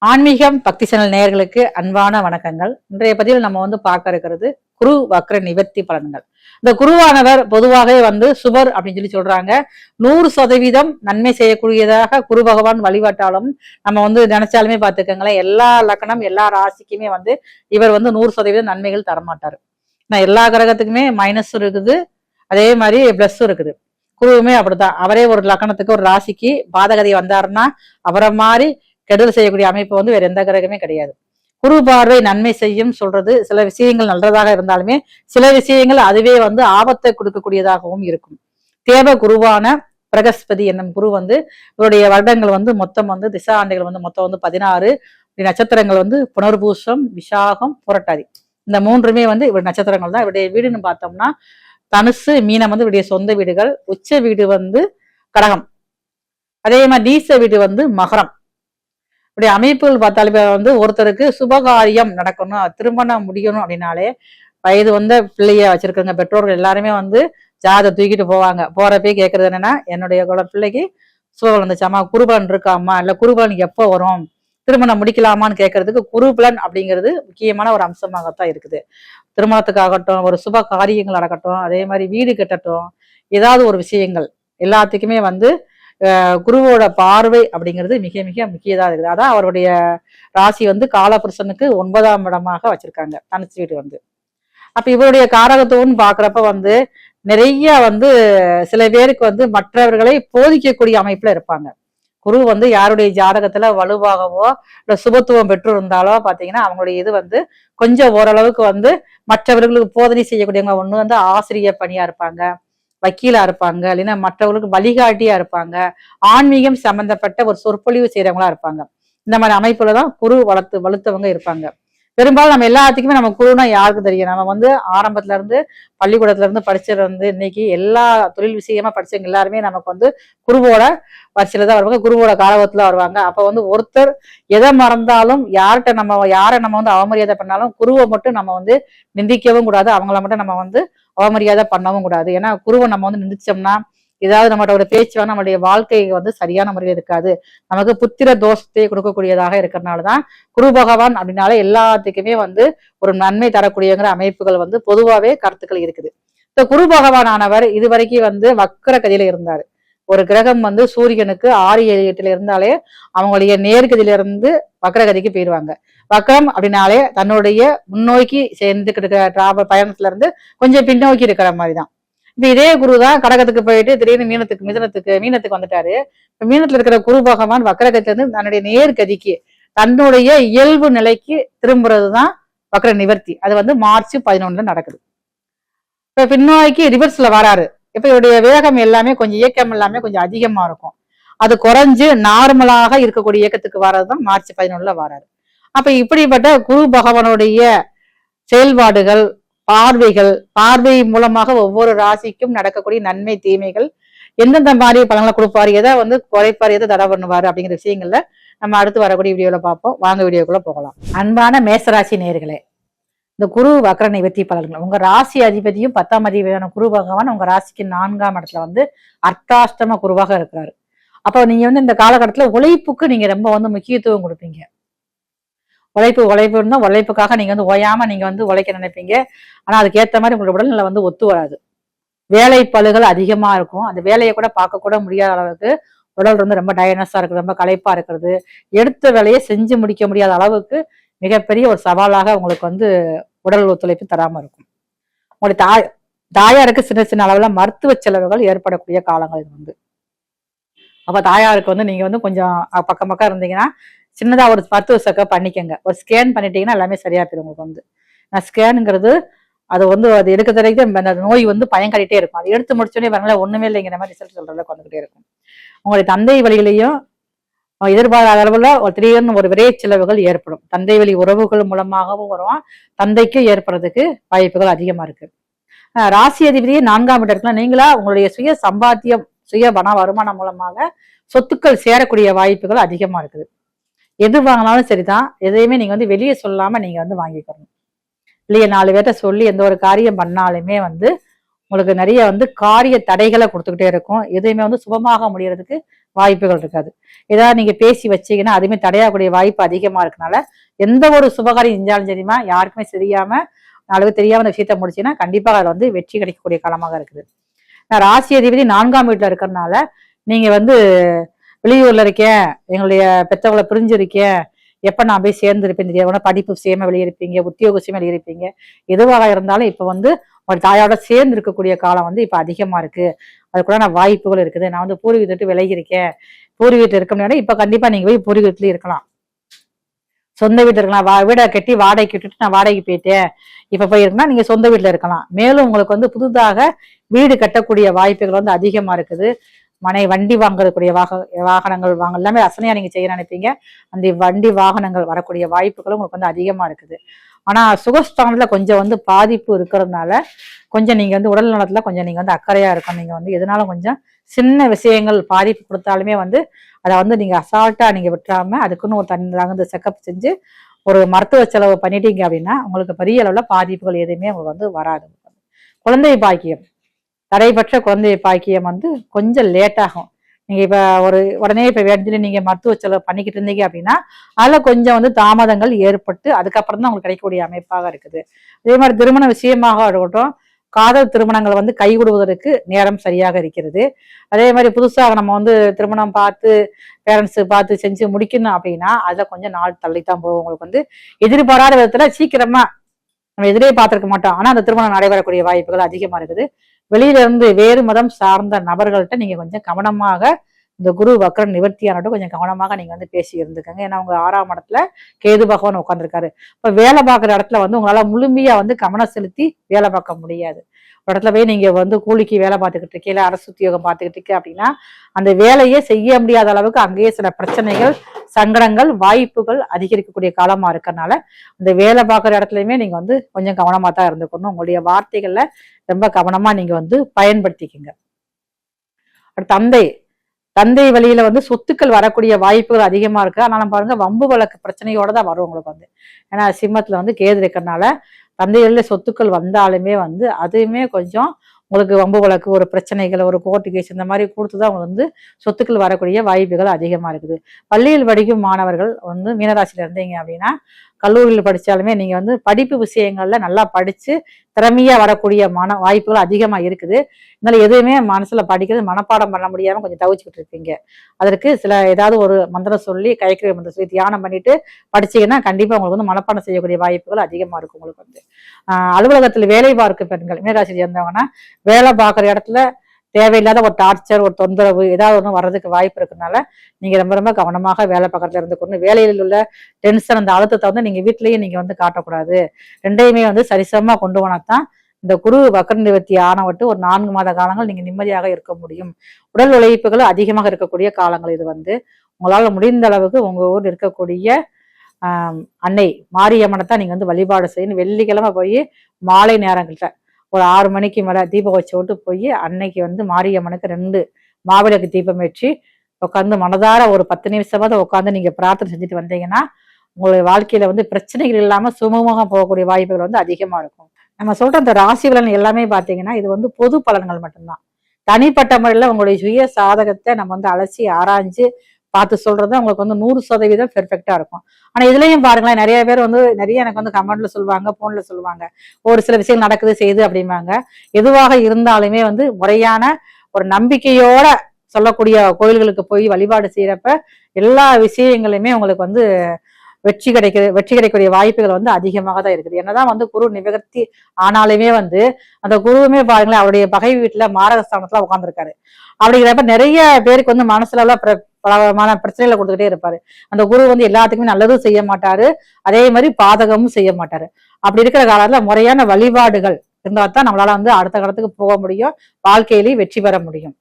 ஆன்மீகம் பக்தி சேனல் நேயர்களுக்கு அன்பான வணக்கங்கள். இன்றைய பதிவில் நம்ம பார்க்க இருக்கிறது குரு வக்ர நிவர்த்தி பலன்கள். இந்த குருவானவர் பொதுவாகவே சுபர் அப்படின்னு சொல்றாங்க. 100% நன்மை செய்யக்கூடியதாக குரு பகவான் வழிபாட்டாலும் நம்ம நினைச்சாலுமே பாத்துக்கங்களேன், எல்லா லக்கணம் எல்லா ராசிக்குமே இவர் 100% நன்மைகள் தரமாட்டாரு. எல்லா கிரகத்துக்குமே மைனஸ் இருக்குது, அதே மாதிரி பிளஸும் இருக்குது. குருவுமே அப்படித்தான். அவரே ஒரு லக்கணத்துக்கு ஒரு ராசிக்கு பாதகதி வந்தாருன்னா அவரை மாதிரி கெடுதல் செய்யக்கூடிய அமைப்பு வேற எந்த கிரகமே கிடையாது. குரு பார்வை நன்மை செய்யும் சொல்றது சில விஷயங்கள் நல்லதாக இருந்தாலுமே சில விஷயங்கள் அதுவே ஆபத்தை கொடுக்கக்கூடியதாகவும் இருக்கும். தேவ குருவான பிரகஸ்பதி என்னும் குரு இவருடைய வருடங்கள் மொத்தம் திசா ஆண்டுகள் மொத்தம் 16 நட்சத்திரங்கள் புனர்பூசம், விசாகம், புரட்டாதி. இந்த மூன்றுமே இவர் நட்சத்திரங்கள் தான். இவருடைய வீடுன்னு பார்த்தோம்னா தனுசு, மீனம் இவருடைய சொந்த வீடுகள். உச்ச வீடு கடகம். அதே மாதிரி நீச வீடு மகரம். இப்படி அமைப்புகள் பார்த்தாலுமே ஒருத்தருக்கு சுபகாரியம் நடக்கணும், திருமணம் முடியணும் அப்படின்னாலே வயது பிள்ளைய வச்சிருக்கவங்க பெற்றோர்கள் எல்லாருமே ஜாதத்தை தூக்கிட்டு போவாங்க. போறப்பே கேட்கறது என்னன்னா, என்னுடைய பிள்ளைக்கு சுபம் வந்துச்சாமா, குருபலன் இருக்காமா, இல்ல குருபலன் எப்போ வரும், திருமணம் முடிக்கலாமான்னு கேட்கறதுக்கு குருபலன் அப்படிங்கிறது முக்கியமான ஒரு அம்சமாகத்தான் இருக்குது. திருமணத்துக்காகட்டும், ஒரு சுப காரியங்கள் நடக்கட்டும், அதே மாதிரி வீடு கட்டட்டும், ஏதாவது ஒரு விஷயங்கள் எல்லாத்துக்குமே குருவோட பார்வை அப்படிங்கிறது மிக மிக முக்கியதா இருக்குது. அதான் அவருடைய ராசி காலபுருஷனுக்கு 9ஆம் இடமாக வச்சிருக்காங்க தனுசு வீடு. அப்ப இவருடைய காரகத்துவம்னு பாக்குறப்ப நிறைய சில பேருக்கு மற்றவர்களை போதிக்கக்கூடிய அமைப்புல இருப்பாங்க. குரு யாருடைய ஜாதகத்துல வலுவாகவோ இல்ல சுபத்துவம் பெற்று இருந்தாலோ பாத்தீங்கன்னா அவங்களுடைய இது கொஞ்சம் ஓரளவுக்கு மற்றவர்களுக்கு போதனை செய்யக்கூடியவங்க. ஒண்ணு ஆசிரியர் பணியா இருப்பாங்க, வக்கீலா இருப்பாங்க, இல்லைன்னா மற்றவர்களுக்கு வழிகாட்டியா இருப்பாங்க, ஆன்மீகம் சம்பந்தப்பட்ட ஒரு சொற்பொழிவு செய்யறவங்களா இருப்பாங்க. இந்த மாதிரி அமைப்புலதான் குரு வலுத்தவங்க இருப்பாங்க. பெரும்பாலும் நம்ம எல்லாத்துக்குமே நம்ம குருனா யாருக்கு தெரியும்? நம்ம ஆரம்பத்துல இருந்து பள்ளிக்கூடத்துல இருந்து படிச்சது இன்னைக்கு எல்லா தொழில் விஷயமா படிச்சவங்க எல்லாருமே நமக்கு குருவோட வரிசையில தான் வருவாங்க, குருவோட காலகத்துல வருவாங்க. அப்ப ஒருத்தர் எதை மறந்தாலும் யாரை நம்ம அவமரியாதை பண்ணாலும் குருவை மட்டும் நம்ம நிந்திக்கவும் கூடாது, அவங்கள மட்டும் நம்ம அவமரியாதை பண்ணவும் கூடாது. ஏன்னா குருவை நம்ம நிந்திச்சோம்னா ஏதாவது நம்மளோட ஒரு பேச்சு நம்மளுடைய வாழ்க்கை சரியான முறையில் இருக்காது, நமக்கு புத்திர தோஷத்தை கொடுக்கக்கூடியதாக இருக்கிறதுனாலதான் குரு பகவான் அப்படின்னாலே எல்லாத்துக்குமே ஒரு நன்மை தரக்கூடியங்கிற அமைப்புகள் பொதுவாகவே கருத்துக்கள் இருக்குது. இந்த குரு பகவான் ஆனவர் இதுவரைக்கும் வக்கர கதியில இருந்தாரு. ஒரு கிரகம் சூரியனுக்கு 6, 7, 8 இருந்தாலே அவங்களுடைய நேர்கதியில இருந்து வக்கரகதிக்கு போயிடுவாங்க. வக்கரம் அப்படின்னாலே தன்னுடைய முன்னோக்கி சேர்ந்துக்கிட்டு இருக்கிற பயணத்துல இருந்து கொஞ்சம் பின்னோக்கி இருக்கிற மாதிரிதான். இப்ப இதே குரு தான் கடகத்துக்கு போயிட்டு திடீர்னு மீனத்துக்கு வந்துட்டாரு. இப்ப மீனத்துல இருக்கிற குரு பகவான் வக்கரகத்துல இருந்து தன்னுடைய நேர்கதிக்கு தன்னுடைய இயல்பு நிலைக்கு திரும்புறதுதான் வக்கர நிவர்த்தி. அது மார்ச் 11 நடக்குது. இப்ப பின்னோக்கி ரிவர்ஸ்ல வராரு. இப்ப இவருடைய வேகம் எல்லாமே கொஞ்சம் இயக்கம் எல்லாமே கொஞ்சம் அதிகமா இருக்கும். அது குறைஞ்சு நார்மலாக இருக்கக்கூடிய இயக்கத்துக்கு வர்றதுதான் மார்ச் 11 வராரு. அப்ப இப்படிப்பட்ட குரு பகவானுடைய செயல்பாடுகள், பார்வை மூலமாக ஒவ்வொரு ராசிக்கும் நடக்கக்கூடிய நன்மை தீமைகள், எந்தெந்த மாதிரி பலன்களை கொடுப்பாரு, எதை குறைப்பாரு, எதை தடை பண்ணுவாரு அப்படிங்கிற விஷயங்கள்ல நம்ம அடுத்து வரக்கூடிய வீடியோல பார்ப்போம். வாங்க வீடியோக்குள்ள போகலாம். அன்பான மேசராசி நேயர்களே, இந்த குரு வக்ர நிவர்த்தி பலன்கள், உங்க ராசி அதிபதியும் 10ஆம் அதிபதியான குரு பகவான் உங்க ராசிக்கு 4ஆம் இடத்துல அர்த்தாஷ்டம குருவாக இருக்கிறாரு. அப்ப நீங்க இந்த காலகட்டத்துல உழைப்புக்கு நீங்க ரொம்ப முக்கியத்துவம் கொடுப்பீங்க. உழைப்புன்னா உழைப்புக்காக நீங்க ஓயாம நீங்க உழைக்க நினைப்பீங்க. ஆனா அதுக்கு ஏத்த மாதிரி உங்களோட உடல்நிலை ஒத்து வராது. வேலை பளுகள் அதிகமா இருக்கும். அந்த வேலையை கூட பார்க்க கூட முடியாத அளவுக்கு உடல் ரொம்ப டயர்னஸா இருக்கிறது, ரொம்ப களைப்பா இருக்கிறது, எடுத்த வேலையை செஞ்சு முடிக்க முடியாத அளவுக்கு மிகப்பெரிய ஒரு சவாலாக உங்களுக்கு உடல் ஒத்துழைப்பு தராம இருக்கும். உங்களுடைய தாயாருக்கு சின்ன சின்ன அளவுல மருத்துவ செலவுகள் ஏற்படக்கூடிய காலங்கள் இது. அப்ப தாயாருக்கு நீங்க கொஞ்சம் பக்கம் இருந்தீங்கன்னா சின்னதா ஒரு மருத்துவ செக்கப் பண்ணிக்கங்க. ஒரு ஸ்கேன் பண்ணிட்டீங்கன்னா எல்லாமே சரியா போயிடும் உங்களுக்கு. நான் ஸ்கேனுங்கிறது அது அது எடுக்க தெரிவிக்க அந்த நோய் பயங்காட்டிட்டே இருக்கும். அது எடுத்து முடிச்சோடனே வரல ஒண்ணுமே இல்லைங்கிற மாதிரி ரிசல்ட் சொல்றதுல வந்துகிட்டே இருக்கும். உங்களுடைய தந்தை வழிகளையும் எதிர்பாராத அளவுல திடீர்னு ஒரு விரைய செலவுகள் ஏற்படும். தந்தை வழி உறவுகள் மூலமாகவும் வரும், தந்தைக்கும் ஏற்படுறதுக்கு வாய்ப்புகள் அதிகமா இருக்கு. ராசி அதிபதியே 4ஆம் இடம் இருக்கலாம். நீங்களா உங்களுடைய சுய சம்பாத்தியம், சுய வருமானம் மூலமாக சொத்துக்கள் சேரக்கூடிய வாய்ப்புகள் அதிகமா இருக்குது. எது வாங்கினாலும் சரிதான், எதையுமே நீங்க வெளியே சொல்லாம நீங்க வாங்கிக்கணும். இல்லையா 4 பேர்ட்ட சொல்லி எந்த ஒரு காரியம் பண்ணாலுமே உங்களுக்கு நிறைய காரிய தடைகளை கொடுத்துக்கிட்டே இருக்கும். எதையுமே சுபமாக முடியறதுக்கு வாய்ப்புகள் இருக்காது. ஏதாவது நீங்க பேசி வச்சீங்கன்னா அதுவுமே தடையாக்கூடிய வாய்ப்பு அதிகமா இருக்கனால எந்த ஒரு சுபகாரியம் செஞ்சாலும் சரிமா யாருக்குமே தெரியாம 4 பேர் தெரியாம அந்த விஷயத்த முடிச்சீங்கன்னா கண்டிப்பா அதுல வந்து வெற்றி கிடைக்கக்கூடிய காலமாக இருக்குது. நான் ராசி அதிபதி 4ஆம் வீட்டுல இருக்கிறதுனால நீங்க வந்து வெளியூர்ல இருக்கேன், எங்களுடைய பெற்றவங்களை பிரிஞ்சிருக்கேன், எப்ப நான் போய் சேர்ந்திருப்பேன் தெரியாது, படிப்பு விஷயமா வெளியிருப்பீங்க, உத்தியோக விஷயமா வெளியிருப்பீங்க. எதுவாக இருந்தாலும் இப்ப வந்து ஒரு தாயோட சேர்ந்து இருக்கக்கூடிய காலம் வந்து இப்ப அதிகமா இருக்கு. அதுக்குள்ள வாய்ப்புகள் இருக்குது. நான் வந்து பூர்வீகத்தை விட்டு விலகி இருக்கேன், பூர்வீகத்தில் இருக்க முடியாது. இப்ப கண்டிப்பா நீங்க போய் பூர்வீகத்திலயும் இருக்கலாம், சொந்த வீட்டுல இருக்கலாம். வீடை கட்டி வாடகைக்கு விட்டுட்டு நான் வாடகைக்கு போயிட்டேன், இப்ப போய் இருக்குன்னா நீங்க சொந்த வீட்டுல இருக்கலாம். மேலும் உங்களுக்கு வந்து புதுதாக வீடு கட்டக்கூடிய வாய்ப்புகள் வந்து அதிகமா இருக்குது. வண்டி வாங்கக்கூடிய வாகனங்கள் வாங்க எல்லாமே ரசனையா நீங்க செய்ய நினைப்பீங்க. அந்த வண்டி வாகனங்கள் வரக்கூடிய வாய்ப்புகளும் உங்களுக்கு வந்து அதிகமா இருக்குது. ஆனா சுகஸ்தானத்துல கொஞ்சம் வந்து பாதிப்பு இருக்கிறதுனால கொஞ்சம் நீங்க வந்து உடல் நலத்துல கொஞ்சம் நீங்க வந்து அக்கறையா இருக்கும். நீங்க வந்து எதனாலும் கொஞ்சம் சின்ன விஷயங்கள் பாதிப்பு கொடுத்தாலுமே வந்து அதை வந்து நீங்க அசால்ட்டா நீங்க விட்டுறாம அதுக்குன்னு ஒரு தகுந்த செக்கப் செஞ்சு ஒரு மருத்துவ செலவு பண்ணிட்டீங்க அப்படின்னா உங்களுக்கு பெரிய அளவுல பாதிப்புகள் எதுவுமே உங்களுக்கு வந்து வராது. குழந்தை பாக்கியம், தடைபற்ற குழந்தை பாக்கியம் வந்து கொஞ்சம் லேட் ஆகும். நீங்க இப்ப உடனே இப்ப வேண்டிய நீங்க மருத்துவ செலவு பண்ணிக்கிட்டு இருந்தீங்க அப்படின்னா அதுல கொஞ்சம் வந்து தாமதங்கள் ஏற்பட்டு அதுக்கப்புறம் தான் உங்களுக்கு கிடைக்கக்கூடிய அமைப்பாக இருக்குது. அதே மாதிரி திருமண விஷயமாக இருக்கட்டும், காதல் திருமணங்கள் வந்து கைகூடுவதற்கு நேரம் சரியாக இருக்கிறது. அதே மாதிரி புதுசாக நம்ம வந்து திருமணம் பார்த்து பேரண்ட்ஸ் பார்த்து செஞ்சு முடிக்கணும் அப்படின்னா அதுல கொஞ்சம் நாள் தள்ளித்தான் போகும். உங்களுக்கு வந்து எதிர்பாராத விதத்துல சீக்கிரமா நம்ம எதிரே பார்த்திருக்க மாட்டோம், ஆனா அந்த திருமணம் நடைபெறக்கூடிய வாய்ப்புகள் அதிகமா இருக்குது. வெளியில இருந்து வேறு மதம் சார்ந்த நபர்கள்ட்ட நீங்க கொஞ்சம் கவனமாக இந்த குரு வக்ர நிவர்த்தியானட்டும் கொஞ்சம் கவனமாக நீங்க வந்து பேசி இருந்துக்கங்க. ஏன்னா உங்க 6ஆம் இடத்துல கேது பகவான் உட்காந்துருக்காரு. இப்ப வேலை பார்க்குற இடத்துல வந்து உங்களால முழுமையா வந்து கவனம் செலுத்தி வேலை பார்க்க முடியாது. ஒரு இடத்துல போய் நீங்க வந்து கூலிக்கு வேலை பார்த்துக்கிட்டு இருக்கீங்க, இல்ல அரசு உத்தியோகம் பார்த்துக்கிட்டு இருக்கீங்க அப்படின்னா அந்த வேலையே செய்ய முடியாத அளவுக்கு அங்கேயே சில பிரச்சனைகள், சங்கடங்கள், வாய்ப்புகள் அதிகரிக்கக்கூடிய காலமா இருக்கறனால அந்த வேலை பார்க்குற இடத்துலயுமே நீங்க வந்து கொஞ்சம் கவனமா தான் இருந்துக்கணும். உங்களுடைய வார்த்தைகள்ல ரொம்ப கவனமா நீங்க வந்து பயன்படுத்திக்கங்க. தந்தை தந்தை வழியில வந்து சொத்துக்கள் வரக்கூடிய வாய்ப்புகள் அதிகமா இருக்கு. ஆனாலும் பாருங்க வம்பு வழக்கு பிரச்சனையோட தான் வரும் உங்களுக்கு வந்து. ஏன்னா சிம்மத்துல வந்து கேது இருக்கிறதுனால தந்தை வழியில சொத்துக்கள் வந்தாலுமே வந்து அதுவுமே கொஞ்சம் உங்களுக்கு வம்பு வழக்கு, ஒரு பிரச்சனைகள், ஒரு கோர்ட்டு கேஸ் இந்த மாதிரி கொடுத்துதான் உங்களுக்கு வந்து சொத்துக்கள் வரக்கூடிய வாய்ப்புகள் அதிகமா இருக்குது. பள்ளியில் படிக்கும் மாணவர்கள் வந்து மீனராசியில இருந்தீங்க அப்படின்னா கல்லூரியில் படிச்சாலுமே நீங்க வந்து படிப்பு விஷயங்கள்ல நல்லா படிச்சு திறமையா வரக்கூடிய வாய்ப்புகள் அதிகமா இருக்குது. இருந்தாலும் எதுவுமே மனசுல படிக்கிறது மனப்பாடம் பண்ண முடியாம கொஞ்சம் தவிச்சுக்கிட்டு இருப்பீங்க. அதற்கு சில ஏதாவது ஒரு மந்திரம் சொல்லி கைக்கிற மந்திரம் சொல்லி தியானம் பண்ணிட்டு படிச்சீங்கன்னா கண்டிப்பா உங்களுக்கு வந்து மனப்பாடம் செய்யக்கூடிய வாய்ப்புகள் அதிகமா இருக்கும். உங்களுக்கு வந்து அலுவலகத்துல வேலை பார்க்கும் பெண்கள் மீனராசி சேர்ந்தவங்கன்னா வேலை பார்க்குற இடத்துல தேவையில்லாத ஒரு டார்ச்சர், ஒரு தொந்தரவு ஏதாவது ஒன்று வர்றதுக்கு வாய்ப்பு இருக்கிறதுனால நீங்க ரொம்ப ரொம்ப கவனமாக வேலை பார்க்கறதுல இருந்துக்கணும். வேலையில் உள்ள டென்ஷன், அந்த அழுத்தத்தை வந்து நீங்க வீட்லயும் நீங்க வந்து காட்டக்கூடாது. ரெண்டையுமே வந்து சரிசமமா கொண்டு போனாதான் இந்த குரு வக்ர நிவர்த்தி ஆனவட்டு ஒரு 4 மாத காலங்கள் நீங்க நிம்மதியாக இருக்க முடியும். உடல் உழைப்புகள் அதிகமாக இருக்கக்கூடிய காலங்கள் இது வந்து. உங்களால முடிந்த அளவுக்கு உங்க ஊர் இருக்கக்கூடிய அன்னை மாரியம்மனை தான் நீங்க வந்து வழிபாடு செய்யணும். வெள்ளிக்கிழமை போய் மாலை நேரங்கள்ட்ட ஒரு 6 மணிக்கு மேல தீபம் வச்சு விட்டு போய் அன்னைக்கு வந்து மாரியம்மனுக்கு 2 மாவிளக்கு தீபம் வச்சு உட்காந்து மனதார ஒரு 10 நிமிஷமாவது உட்காந்து நீங்க பிரார்த்தனை செஞ்சுட்டு வந்தீங்கன்னா உங்களுடைய வாழ்க்கையில வந்து பிரச்சனைகள் இல்லாம சுமூகமாக போகக்கூடிய வாய்ப்புகள் வந்து அதிகமா இருக்கும். நம்ம சொல்ற அந்த ராசி பலன் எல்லாமே பாத்தீங்கன்னா இது வந்து பொது பலன்கள் மட்டும்தான். தனிப்பட்ட முறையில உங்களுடைய சுய சாதகத்தை நம்ம வந்து அலசி ஆராய்ஞ்சு பார்த்து சொல்றது உங்களுக்கு வந்து 100% பெர்ஃபெக்டா இருக்கும். ஆனா இதுலயும் பாருங்களேன், நிறைய பேர் வந்து நிறைய எனக்கு வந்து கமெண்ட்ல சொல்லுவாங்க, போன்ல சொல்லுவாங்க, ஒரு சில விஷயம் நடக்குது செய்யுது அப்படிம்பாங்க. எதுவாக இருந்தாலுமே வந்து முறையான ஒரு நம்பிக்கையோட சொல்லக்கூடிய கோயில்களுக்கு போய் வழிபாடு செய்யறப்ப எல்லா விஷயங்களுமே உங்களுக்கு வந்து வெற்றி கிடைக்கக்கூடிய வாய்ப்புகள் வந்து அதிகமாக தான் இருக்குது. என்னதான் வந்து குரு நிவர்த்தி ஆனாலுமே வந்து அந்த குருவுமே பாருங்களேன் அவருடைய பகை வீட்டுல மாரகஸ்தானத்துல உட்கார்ந்துருக்காரு. அப்படிங்கிறப்ப நிறைய பேருக்கு வந்து மனசுல எல்லாம் பலமான பிரச்சனைகளை கொடுத்துக்கிட்டே இருப்பாரு. அந்த குரு வந்து எல்லாத்துக்குமே நல்லதும் செய்ய மாட்டாரு, அதே மாதிரி பாதகமும் செய்ய மாட்டாரு. அப்படி இருக்கிற காலத்துல முறையான வழிபாடுகள் இருந்தா தான் நம்மளால வந்து அடுத்த காலத்துக்கு போக முடியும், வாழ்க்கையிலேயே வெற்றி பெற முடியும்.